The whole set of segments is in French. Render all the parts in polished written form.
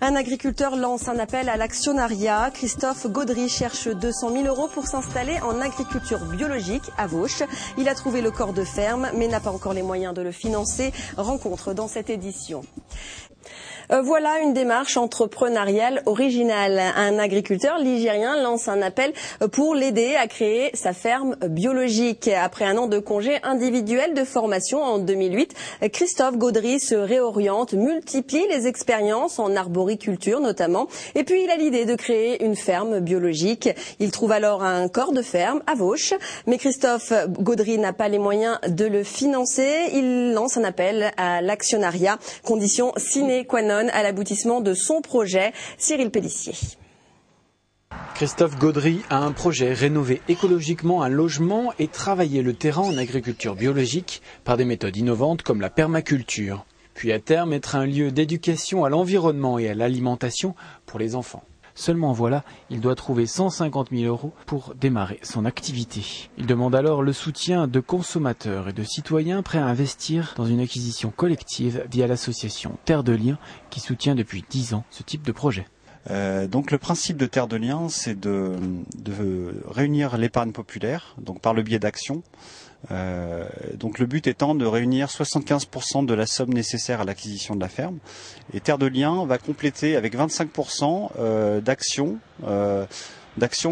Un agriculteur lance un appel à l'actionnariat. Christophe Gaudry cherche 200 000 € pour s'installer en agriculture biologique à Vauche. Il a trouvé le corps de ferme mais n'a pas encore les moyens de le financer. Rencontre dans cette édition. Voilà une démarche entrepreneuriale originale. Un agriculteur ligérien lance un appel pour l'aider à créer sa ferme biologique. Après un an de congé individuel de formation en 2008, Christophe Gaudry se réoriente, multiplie les expériences en arboriculture notamment. Et puis il a l'idée de créer une ferme biologique. Il trouve alors un corps de ferme à Vauche. Mais Christophe Gaudry n'a pas les moyens de le financer. Il lance un appel à l'actionnariat, condition sine qua non à l'aboutissement de son projet. Cyril Pellissier. Christophe Gaudry a un projet: rénover écologiquement un logement et travailler le terrain en agriculture biologique par des méthodes innovantes comme la permaculture. Puis à terme être un lieu d'éducation à l'environnement et à l'alimentation pour les enfants. Seulement voilà, il doit trouver 150 000 € pour démarrer son activité. Il demande alors le soutien de consommateurs et de citoyens prêts à investir dans une acquisition collective via l'association Terre de Liens qui soutient depuis 10 ans ce type de projet. Donc le principe de Terre de Liens, c'est de réunir l'épargne populaire, donc par le biais d'actions. Donc le but étant de réunir 75% de la somme nécessaire à l'acquisition de la ferme. Et Terre de Liens va compléter avec 25% d'actions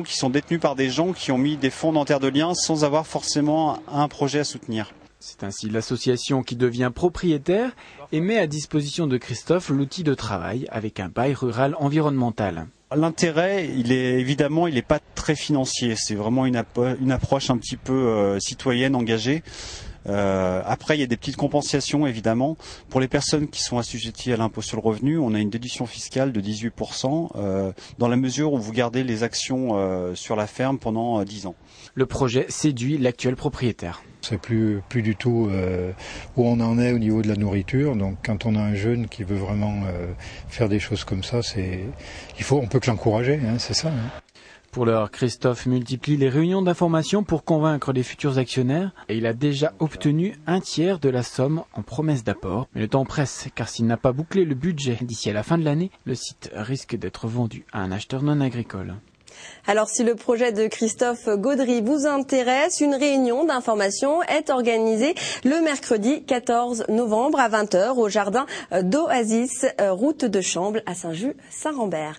qui sont détenues par des gens qui ont mis des fonds dans Terre de Liens sans avoir forcément un projet à soutenir. C'est ainsi l'association qui devient propriétaire et met à disposition de Christophe l'outil de travail avec un bail rural environnemental. L'intérêt, il est pas très financier. C'est vraiment une approche un petit peu citoyenne, engagée. Après, il y a des petites compensations, évidemment. Pour les personnes qui sont assujetties à l'impôt sur le revenu, on a une déduction fiscale de 18% dans la mesure où vous gardez les actions sur la ferme pendant 10 ans. Le projet séduit l'actuel propriétaire. C'est plus du tout où on en est au niveau de la nourriture. Donc quand on a un jeune qui veut vraiment faire des choses comme ça, on peut que l'encourager, hein, c'est ça. Hein. Pour l'heure, Christophe multiplie les réunions d'information pour convaincre les futurs actionnaires et il a déjà obtenu un tiers de la somme en promesse d'apport. Mais le temps presse car s'il n'a pas bouclé le budget d'ici à la fin de l'année, le site risque d'être vendu à un acheteur non agricole. Alors si le projet de Christophe Gaudry vous intéresse, une réunion d'information est organisée le mercredi 14 novembre à 20h au jardin d'Oasis, route de Chambles à Saint-Just-Saint-Rambert.